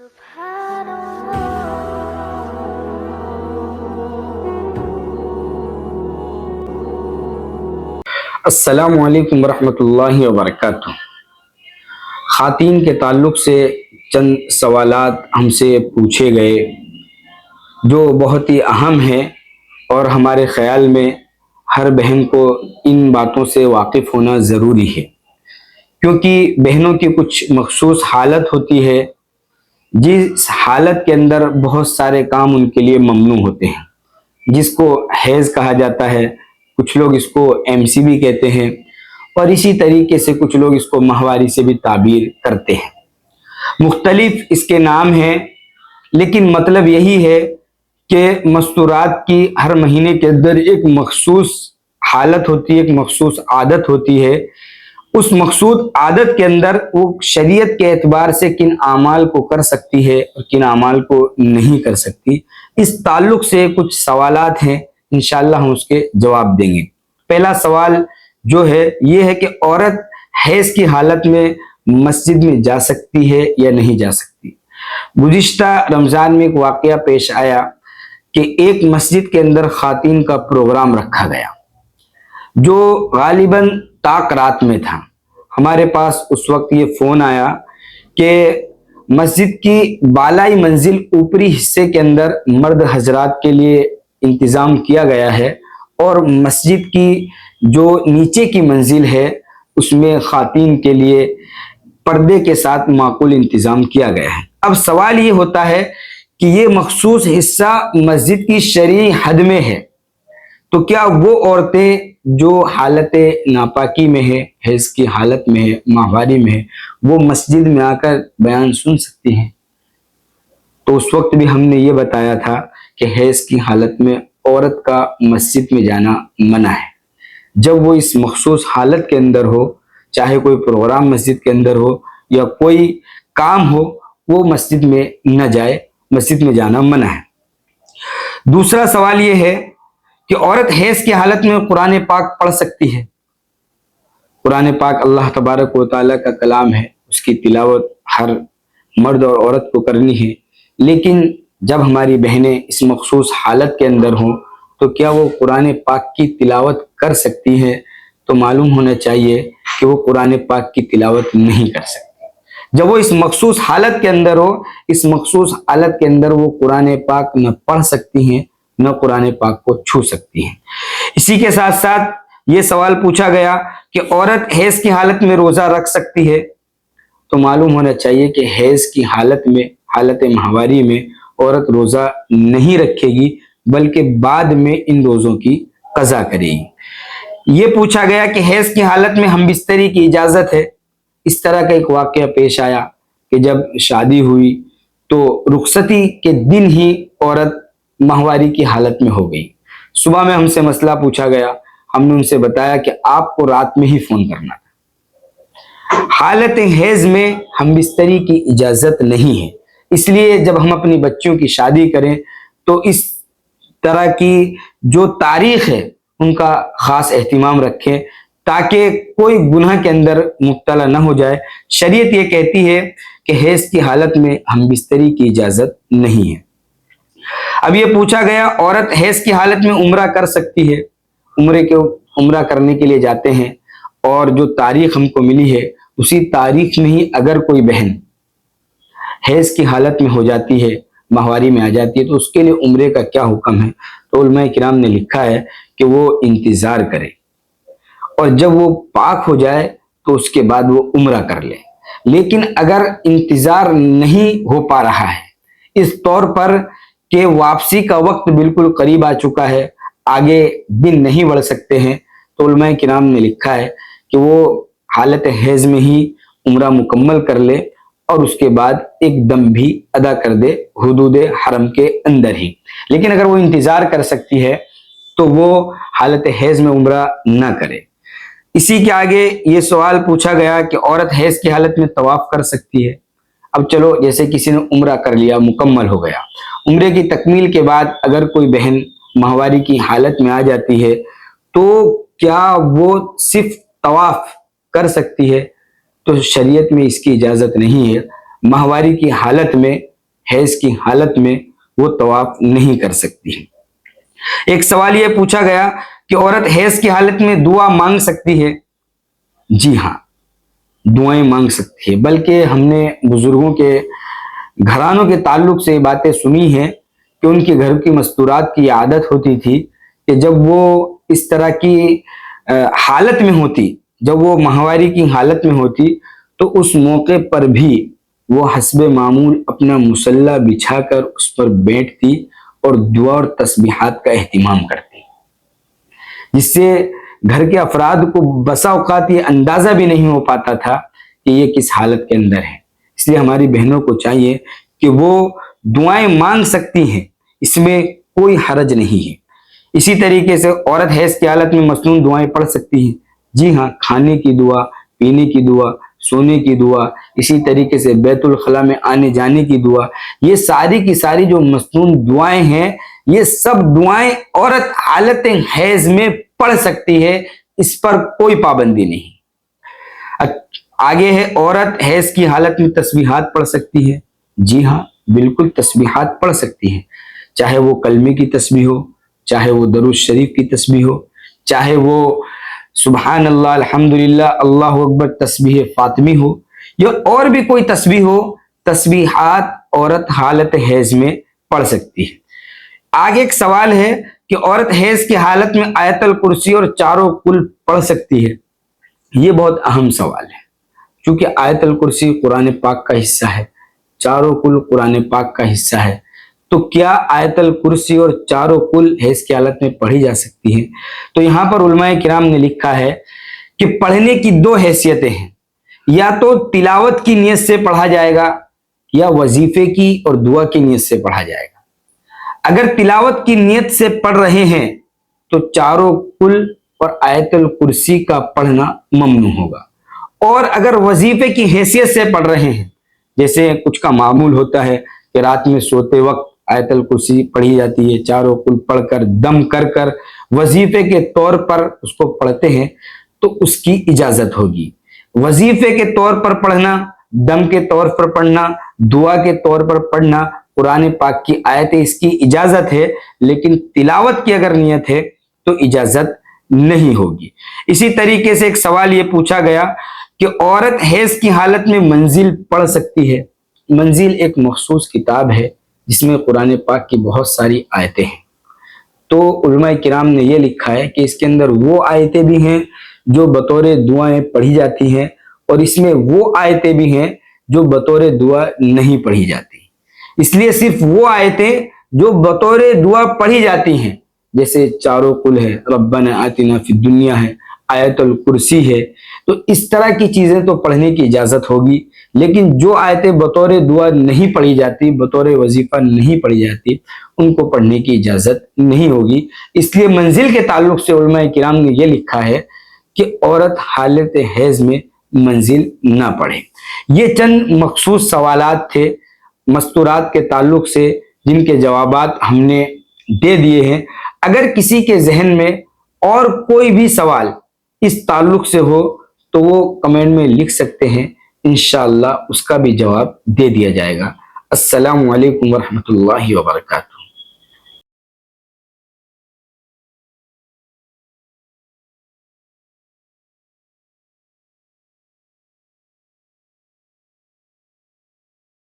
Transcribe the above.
سبحان السلام علیکم ورحمۃ اللہ وبرکاتہ۔ خواتین کے تعلق سے چند سوالات ہم سے پوچھے گئے جو بہت ہی اہم ہیں، اور ہمارے خیال میں ہر بہن کو ان باتوں سے واقف ہونا ضروری ہے، کیونکہ بہنوں کی کچھ مخصوص حالت ہوتی ہے جس حالت کے اندر بہت سارے کام ان کے لیے ممنوع ہوتے ہیں، جس کو حیض کہا جاتا ہے، کچھ لوگ اس کو MC بھی کہتے ہیں، اور اسی طریقے سے کچھ لوگ اس کو ماہواری سے بھی تعبیر کرتے ہیں۔ مختلف اس کے نام ہیں، لیکن مطلب یہی ہے کہ مستورات کی ہر مہینے کے اندر ایک مخصوص حالت ہوتی ہے، ایک مخصوص عادت ہوتی ہے۔ اس مخصوص عادت کے اندر وہ شریعت کے اعتبار سے کن اعمال کو کر سکتی ہے اور کن اعمال کو نہیں کر سکتی، اس تعلق سے کچھ سوالات ہیں، انشاءاللہ ہم اس کے جواب دیں گے۔ پہلا سوال جو ہے یہ ہے کہ عورت حیض کی حالت میں مسجد میں جا سکتی ہے یا نہیں جا سکتی؟ گزشتہ رمضان میں ایک واقعہ پیش آیا کہ ایک مسجد کے اندر خواتین کا پروگرام رکھا گیا جو غالباً طاق رات میں تھا۔ ہمارے پاس اس وقت یہ فون آیا کہ مسجد کی بالائی منزل اوپری حصے کے اندر مرد حضرات کے لیے انتظام کیا گیا ہے، اور مسجد کی جو نیچے کی منزل ہے اس میں خواتین کے لیے پردے کے ساتھ معقول انتظام کیا گیا ہے۔ اب سوال یہ ہوتا ہے کہ یہ مخصوص حصہ مسجد کی شرعی حد میں ہے، تو کیا وہ عورتیں جو حالت ناپاکی میں ہے، حیض کی حالت میں ہے، ماہواری میں ہے، وہ مسجد میں آ کر بیان سن سکتی ہیں؟ تو اس وقت بھی ہم نے یہ بتایا تھا کہ حیض کی حالت میں عورت کا مسجد میں جانا منع ہے۔ جب وہ اس مخصوص حالت کے اندر ہو، چاہے کوئی پروگرام مسجد کے اندر ہو یا کوئی کام ہو، وہ مسجد میں نہ جائے، مسجد میں جانا منع ہے۔ دوسرا سوال یہ ہے کہ عورت حیض کی حالت میں قرآن پاک پڑھ سکتی ہے؟ قرآن پاک اللہ تبارک و تعالیٰ کا کلام ہے، اس کی تلاوت ہر مرد اور عورت کو کرنی ہے، لیکن جب ہماری بہنیں اس مخصوص حالت کے اندر ہوں تو کیا وہ قرآن پاک کی تلاوت کر سکتی ہیں؟ تو معلوم ہونا چاہیے کہ وہ قرآن پاک کی تلاوت نہیں کر سکتی۔ جب وہ اس مخصوص حالت کے اندر ہو، اس مخصوص حالت کے اندر وہ قرآن پاک نہ پڑھ سکتی ہیں نہ قرآن پاک کو چھو سکتی ہیں۔ اسی کے ساتھ ساتھ یہ سوال پوچھا گیا کہ عورت حیض کی حالت میں روزہ رکھ سکتی ہے؟ تو معلوم ہونا چاہیے کہ حیض کی حالت میں، حالت ماہواری میں عورت روزہ نہیں رکھے گی، بلکہ بعد میں ان روزوں کی قضا کرے گی۔ یہ پوچھا گیا کہ حیض کی حالت میں ہم بستری کی اجازت ہے؟ اس طرح کا ایک واقعہ پیش آیا کہ جب شادی ہوئی تو رخصتی کے دن ہی عورت ماہواری کی حالت میں ہو گئی۔ صبح میں ہم سے مسئلہ پوچھا گیا، ہم نے ان سے بتایا کہ آپ کو رات میں ہی فون کرنا تھا۔ حالت حیض میں ہم بستری کی اجازت نہیں ہے، اس لیے جب ہم اپنی بچیوں کی شادی کریں تو اس طرح کی جو تاریخ ہے ان کا خاص اہتمام رکھیں تاکہ کوئی گناہ کے اندر مبتلا نہ ہو جائے۔ شریعت یہ کہتی ہے کہ حیض کی حالت میں ہم بستری کی اجازت نہیں ہے۔ اب یہ پوچھا گیا عورت حیض کی حالت میں عمرہ کر سکتی ہے؟ عمرہ کرنے کے لیے جاتے ہیں، اور جو تاریخ ہم کو ملی ہے اسی تاریخ میں ہی اگر کوئی بہن حیض کی حالت میں ہو جاتی ہے، ماہواری میں آ جاتی ہے، تو اس کے لیے عمرے کا کیا حکم ہے؟ تو علماء کرام نے لکھا ہے کہ وہ انتظار کرے، اور جب وہ پاک ہو جائے تو اس کے بعد وہ عمرہ کر لے۔ لیکن اگر انتظار نہیں ہو پا رہا ہے اس طور پر کہ واپسی کا وقت بالکل قریب آ چکا ہے، آگے دن نہیں بڑھ سکتے ہیں، تو علماء کرام نے لکھا ہے کہ وہ حالت حیض میں ہی عمرہ مکمل کر لے، اور اس کے بعد ایک دم بھی ادا کر دے حدود حرم کے اندر ہی۔ لیکن اگر وہ انتظار کر سکتی ہے تو وہ حالت حیض میں عمرہ نہ کرے۔ اسی کے آگے یہ سوال پوچھا گیا کہ عورت حیض کی حالت میں طواف کر سکتی ہے؟ اب چلو، جیسے کسی نے عمرہ کر لیا، مکمل ہو گیا، عمرے کی تکمیل کے بعد اگر کوئی بہن ماہواری کی حالت میں آ جاتی ہے تو کیا وہ صرف طواف کر سکتی ہے؟ تو شریعت میں اس کی اجازت نہیں ہے۔ ماہواری کی حالت میں حیض کی حالت میں وہ طواف نہیں کر سکتی ہے۔ ایک سوال یہ پوچھا گیا کہ عورت حیض کی حالت میں دعا مانگ سکتی ہے؟ جی ہاں، دعائیں مانگ سکتی ہے، بلکہ ہم نے بزرگوں کے گھرانوں کے تعلق سے یہ باتیں سنی ہیں کہ ان کے گھر کی مستورات کی عادت ہوتی تھی کہ جب وہ اس طرح کی حالت میں ہوتی، جب وہ ماہواری کی حالت میں ہوتی، تو اس موقع پر بھی وہ حسب معمول اپنا مصلی بچھا کر اس پر بیٹھتی اور دعا اور تسبیحات کا اہتمام کرتی، جس سے گھر کے افراد کو بسا اوقات یہ اندازہ بھی نہیں ہو پاتا تھا کہ یہ کس حالت کے اندر ہے۔ اس لیے ہماری بہنوں کو چاہیے کہ وہ دعائیں مانگ سکتی ہیں، اس میں کوئی حرج نہیں ہے۔ اسی طریقے سے عورت حیض کی حالت میں مسنون دعائیں پڑھ سکتی ہیں۔ جی ہاں، کھانے کی دعا، پینے کی دعا، سونے کی دعا، اسی طریقے سے بیت الخلاء میں آنے جانے کی دعا، یہ ساری کی ساری جو مسنون دعائیں ہیں، یہ سب دعائیں عورت حالت حیض میں پڑھ سکتی ہے، اس پر کوئی پابندی نہیں۔ آگے ہے، عورت حیض کی حالت میں تسبیحات پڑھ سکتی ہے؟ جی ہاں، بالکل تسبیحات پڑھ سکتی ہے، چاہے وہ کلمے کی تسبیح ہو، چاہے وہ درود شریف کی تسبیح ہو، چاہے وہ سبحان اللہ، الحمدللہ، اللہ اکبر تسبیح فاطمی ہو، یا اور بھی کوئی تسبیح ہو، تسبیحات عورت حالت حیض میں پڑھ سکتی ہے۔ آگے ایک سوال ہے کہ عورت حیض کی حالت میں آیت الکرسی اور چاروں کل پڑھ سکتی ہے؟ یہ بہت اہم سوال ہے، کیونکہ آیت الکرسی قرآن پاک کا حصہ ہے، چاروں کل قرآن پاک کا حصہ ہے، تو کیا آیت الکرسی اور چاروں کل حیض کی حالت میں پڑھی جا سکتی ہیں؟ تو یہاں پر علماء کرام نے لکھا ہے کہ پڑھنے کی دو حیثیتیں ہیں، یا تو تلاوت کی نیت سے پڑھا جائے گا، یا وظیفے کی اور دعا کی نیت سے پڑھا جائے گا۔ اگر تلاوت کی نیت سے پڑھ رہے ہیں تو چاروں کل اور آیت الکرسی کا پڑھنا ممنوع ہوگا، اور اگر وظیفے کی حیثیت سے پڑھ رہے ہیں، جیسے کچھ کا معمول ہوتا ہے کہ رات میں سوتے وقت آیت الکرسی پڑھی جاتی ہے، چاروں کل پڑھ کر دم کر کر وظیفے کے طور پر اس کو پڑھتے ہیں، تو اس کی اجازت ہوگی۔ وظیفے کے طور پر پڑھنا، دم کے طور پر پڑھنا، دعا کے طور پر پڑھنا، قرآن پاک کی آیت اس کی اجازت ہے، لیکن تلاوت کی اگر نیت ہے تو اجازت نہیں ہوگی۔ اسی طریقے سے ایک سوال یہ پوچھا گیا کہ عورت حیض کی حالت میں منزل پڑھ سکتی ہے؟ منزل ایک مخصوص کتاب ہے جس میں قرآن پاک کی بہت ساری آیتیں ہیں، تو علماء کرام نے یہ لکھا ہے کہ اس کے اندر وہ آیتیں بھی ہیں جو بطور دعائیں پڑھی جاتی ہیں، اور اس میں وہ آیتیں بھی ہیں جو بطور دعا نہیں پڑھی جاتی۔ اس لیے صرف وہ آیتیں جو بطور دعا پڑھی جاتی ہیں، جیسے چاروں کل ہے، ربنا آتنا فی الدنیا ہے، آیت الکرسی ہے، تو اس طرح کی چیزیں تو پڑھنے کی اجازت ہوگی، لیکن جو آیتیں بطور دعا نہیں پڑھی جاتی، بطور وظیفہ نہیں پڑھی جاتی، ان کو پڑھنے کی اجازت نہیں ہوگی۔ اس لیے منزل کے تعلق سے علماء کرام نے یہ لکھا ہے کہ عورت حالت حیض میں منزل نہ پڑھے۔ یہ چند مخصوص سوالات تھے مستورات کے تعلق سے، جن کے جوابات ہم نے دے دیے ہیں۔ اگر کسی کے ذہن میں اور کوئی بھی سوال اس تعلق سے ہو تو وہ کمنٹ میں لکھ سکتے ہیں، انشاءاللہ اس کا بھی جواب دے دیا جائے گا۔ السلام علیکم ورحمۃ اللہ وبرکاتہ۔